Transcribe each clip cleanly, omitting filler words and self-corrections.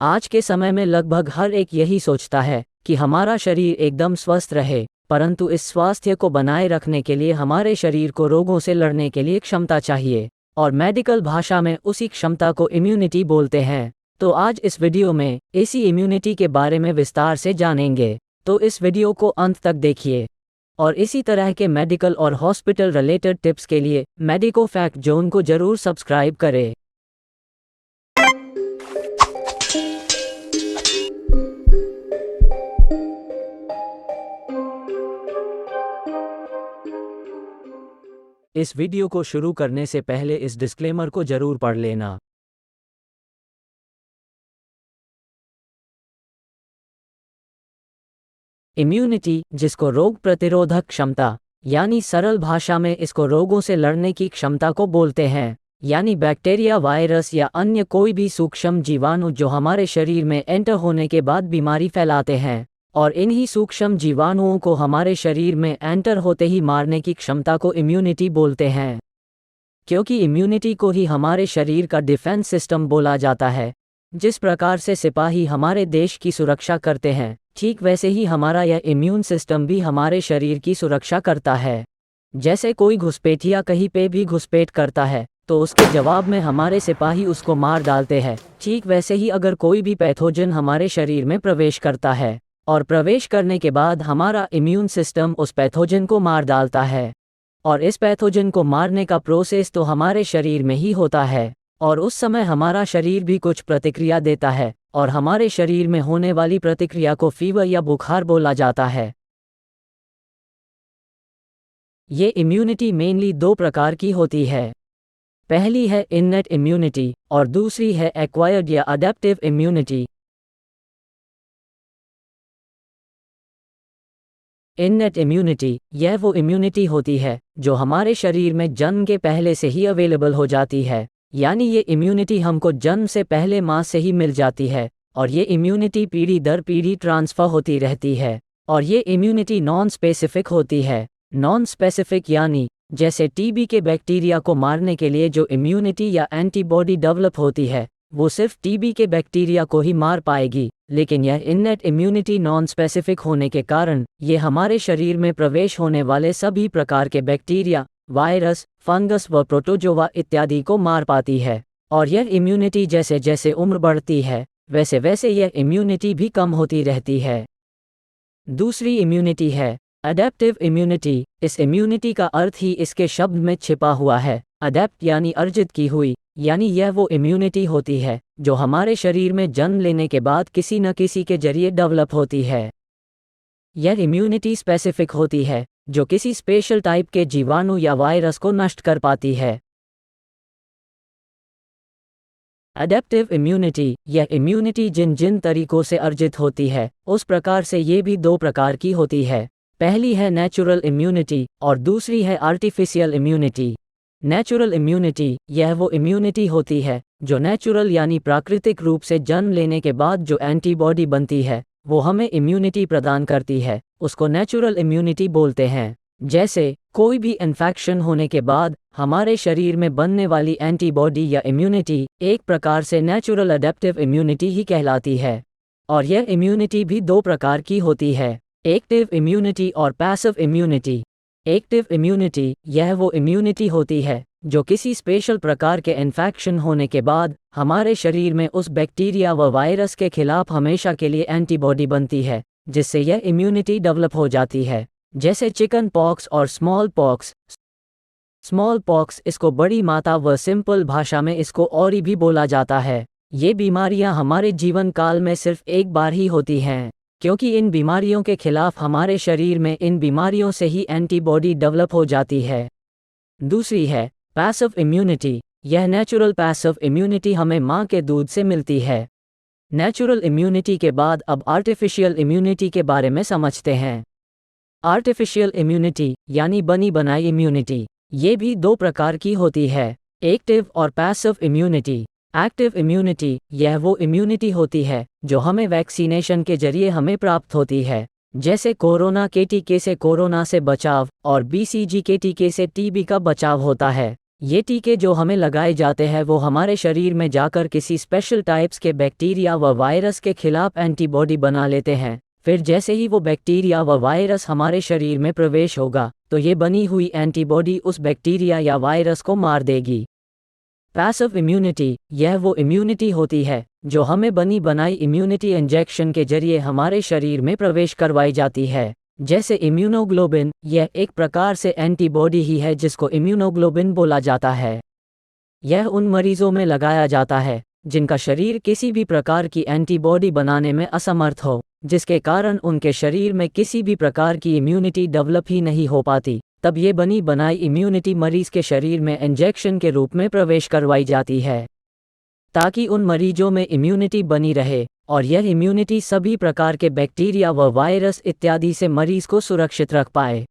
आज के समय में लगभग हर एक यही सोचता है कि हमारा शरीर एकदम स्वस्थ रहे, परंतु इस स्वास्थ्य को बनाए रखने के लिए हमारे शरीर को रोगों से लड़ने के लिए क्षमता चाहिए, और मेडिकल भाषा में उसी क्षमता को इम्यूनिटी बोलते हैं। तो आज इस वीडियो में इसी इम्यूनिटी के बारे में विस्तार से जानेंगे, तो इस वीडियो को अंत तक देखिए। और इसी तरह के मेडिकल और हॉस्पिटल रिलेटेड टिप्स के लिए मेडिको फैक्ट जोन को जरूर सब्सक्राइब करें। इस वीडियो को शुरू करने से पहले इस डिस्क्लेमर को जरूर पढ़ लेना। इम्यूनिटी, जिसको रोग प्रतिरोधक क्षमता यानी सरल भाषा में इसको रोगों से लड़ने की क्षमता को बोलते हैं, यानी बैक्टीरिया, वायरस या अन्य कोई भी सूक्ष्म जीवाणु जो हमारे शरीर में एंटर होने के बाद बीमारी फैलाते हैं, और इन्हीं सूक्ष्म जीवाणुओं को हमारे शरीर में एंटर होते ही मारने की क्षमता को इम्यूनिटी बोलते हैं। क्योंकि इम्यूनिटी को ही हमारे शरीर का डिफेंस सिस्टम बोला जाता है। जिस प्रकार से सिपाही हमारे देश की सुरक्षा करते हैं, ठीक वैसे ही हमारा यह इम्यून सिस्टम भी हमारे शरीर की सुरक्षा करता है। जैसे कोई घुसपैठिया कहीं पे भी घुसपैठ करता है तो उसके जवाब में हमारे सिपाही उसको मार डालते हैं, ठीक वैसे ही अगर कोई भी पैथोजन हमारे शरीर में प्रवेश करता है और प्रवेश करने के बाद हमारा इम्यून सिस्टम उस पैथोजन को मार डालता है, और इस पैथोजन को मारने का प्रोसेस तो हमारे शरीर में ही होता है, और उस समय हमारा शरीर भी कुछ प्रतिक्रिया देता है, और हमारे शरीर में होने वाली प्रतिक्रिया को फीवर या बुखार बोला जाता है। ये इम्यूनिटी मेनली दो प्रकार की होती है। पहली है इन्नेट इम्यूनिटी और दूसरी है एक्वायर्ड या अडेप्टिव इम्यूनिटी। इन्नेट इम्यूनिटी यह वो इम्यूनिटी होती है जो हमारे शरीर में जन्म के पहले से ही अवेलेबल हो जाती है, यानी ये इम्यूनिटी हमको जन्म से पहले माँ से ही मिल जाती है, और ये इम्यूनिटी पीढ़ी दर पीढ़ी ट्रांसफ़र होती रहती है। और ये इम्यूनिटी नॉन स्पेसिफिक होती है। नॉन स्पेसिफिक यानी जैसे टीबी के बैक्टीरिया को मारने के लिए जो इम्यूनिटी या एंटीबॉडी डेवलप होती है वो सिर्फ टीबी के बैक्टीरिया को ही मार पाएगी, लेकिन यह इन्नेट इम्यूनिटी नॉन स्पेसिफिक होने के कारण ये हमारे शरीर में प्रवेश होने वाले सभी प्रकार के बैक्टीरिया, वायरस, फंगस व प्रोटोजोआ इत्यादि को मार पाती है। और यह इम्यूनिटी जैसे जैसे उम्र बढ़ती है वैसे वैसे यह इम्यूनिटी भी कम होती रहती है। दूसरी इम्यूनिटी है अडेप्टिव इम्यूनिटी। इस इम्यूनिटी का अर्थ ही इसके शब्द में छिपा हुआ है। अडेप्ट यानी अर्जित की हुई, यानी यह वो इम्यूनिटी होती है जो हमारे शरीर में जन्म लेने के बाद किसी न किसी के जरिए डेवलप होती है। यह इम्यूनिटी स्पेसिफिक होती है जो किसी स्पेशल टाइप के जीवाणु या वायरस को नष्ट कर पाती है। अडेप्टिव इम्यूनिटी, यह इम्यूनिटी जिन जिन तरीकों से अर्जित होती है उस प्रकार से ये भी दो प्रकार की होती है। पहली है नेचुरल इम्यूनिटी और दूसरी है आर्टिफिशियल इम्यूनिटी। नेचुरल इम्यूनिटी यह वो इम्यूनिटी होती है जो नेचुरल यानी प्राकृतिक रूप से जन्म लेने के बाद जो एंटीबॉडी बनती है वो हमें इम्यूनिटी प्रदान करती है, उसको नेचुरल इम्यूनिटी बोलते हैं। जैसे कोई भी इन्फेक्शन होने के बाद हमारे शरीर में बनने वाली एंटीबॉडी या इम्यूनिटी एक प्रकार से नेचुरल अडेप्टिव इम्यूनिटी ही कहलाती है। और यह इम्यूनिटी भी दो प्रकार की होती है, एक्टिव इम्यूनिटी और पैसिव इम्यूनिटी। एक्टिव इम्यूनिटी यह वो इम्यूनिटी होती है जो किसी स्पेशल प्रकार के इन्फेक्शन होने के बाद हमारे शरीर में उस बैक्टीरिया व वायरस के खिलाफ हमेशा के लिए एंटीबॉडी बनती है, जिससे यह इम्यूनिटी डेवलप हो जाती है। जैसे चिकन पॉक्स और स्मॉल पॉक्स। स्मॉल पॉक्स इसको बड़ी माता व सिंपल भाषा में इसको औरी भी बोला जाता है। ये बीमारियां हमारे जीवन काल में सिर्फ एक बार ही होती हैं, क्योंकि इन बीमारियों के खिलाफ हमारे शरीर में इन बीमारियों से ही एंटीबॉडी डेवलप हो जाती है। दूसरी है पैसिव इम्यूनिटी। यह नेचुरल पैसिव इम्यूनिटी हमें माँ के दूध से मिलती है। नेचुरल इम्यूनिटी के बाद अब आर्टिफिशियल इम्यूनिटी के बारे में समझते हैं। आर्टिफिशियल इम्यूनिटी यानी बनी बनाई इम्यूनिटी, ये भी दो प्रकार की होती है, एक्टिव और पैसिव इम्यूनिटी। एक्टिव इम्यूनिटी यह वो इम्यूनिटी होती है जो हमें वैक्सीनेशन के जरिए हमें प्राप्त होती है, जैसे कोरोना के टीके से कोरोना से बचाव और BCG के टीके से टीबी का बचाव होता है। ये टीके जो हमें लगाए जाते हैं वो हमारे शरीर में जाकर किसी स्पेशल टाइप्स के बैक्टीरिया व वायरस के खिलाफ एंटीबॉडी बना लेते हैं। फिर जैसे ही वो बैक्टीरिया व वायरस हमारे शरीर में प्रवेश होगा तो ये बनी हुई एंटीबॉडी उस बैक्टीरिया या वायरस को मार देगी। पैसिव इम्यूनिटी, यह वो इम्यूनिटी होती है जो हमें बनी बनाई इम्यूनिटी इंजेक्शन के जरिए हमारे शरीर में प्रवेश करवाई जाती है। जैसे इम्यूनोग्लोबिन, यह एक प्रकार से एंटीबॉडी ही है जिसको इम्यूनोग्लोबिन बोला जाता है। यह उन मरीजों में लगाया जाता है जिनका शरीर किसी भी प्रकार की एंटीबॉडी बनाने में असमर्थ हो, जिसके कारण उनके शरीर में किसी भी प्रकार की इम्यूनिटी डेवलप ही नहीं हो पाती। तब ये बनी बनाई इम्यूनिटी मरीज के शरीर में इंजेक्शन के रूप में प्रवेश करवाई जाती है ताकि उन मरीजों में इम्यूनिटी बनी रहे और यह इम्यूनिटी सभी प्रकार के बैक्टीरिया व वायरस इत्यादि से मरीज को सुरक्षित रख पाए।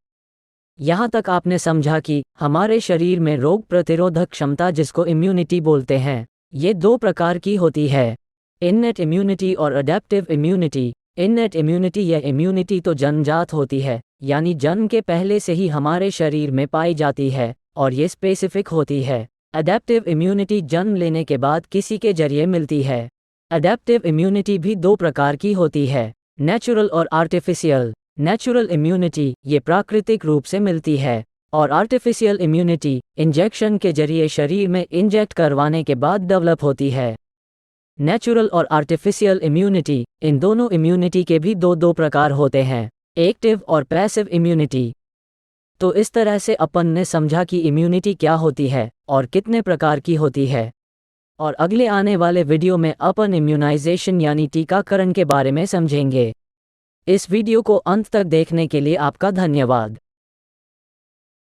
यहाँ तक आपने समझा कि हमारे शरीर में रोग प्रतिरोधक क्षमता, जिसको इम्यूनिटी बोलते हैं, ये दो प्रकार की होती है, इननेट इम्यूनिटी और अडेप्टिव इम्यूनिटी। इननेट इम्यूनिटी, यह इम्यूनिटी तो जन्मजात होती है, यानी जन्म के पहले से ही हमारे शरीर में पाई जाती है और ये स्पेसिफिक होती है। अडेप्टिव इम्यूनिटी जन्म लेने के बाद किसी के जरिए मिलती है। अडेप्टिव इम्यूनिटी भी दो प्रकार की होती है, नेचुरल और आर्टिफिशियल। नेचुरल इम्यूनिटी ये प्राकृतिक रूप से मिलती है और आर्टिफिशियल इम्यूनिटी इंजेक्शन के जरिए शरीर में इंजेक्ट करवाने के बाद डेवलप होती है। नेचुरल और आर्टिफिशियल इम्यूनिटी, इन दोनों इम्यूनिटी के भी दो प्रकार होते हैं, एक्टिव और पैसिव इम्यूनिटी। तो इस तरह से अपन ने समझा कि इम्यूनिटी क्या होती है और कितने प्रकार की होती है। और अगले आने वाले वीडियो में अपन इम्यूनाइजेशन यानी टीकाकरण के बारे में समझेंगे। इस वीडियो को अंत तक देखने के लिए आपका धन्यवाद।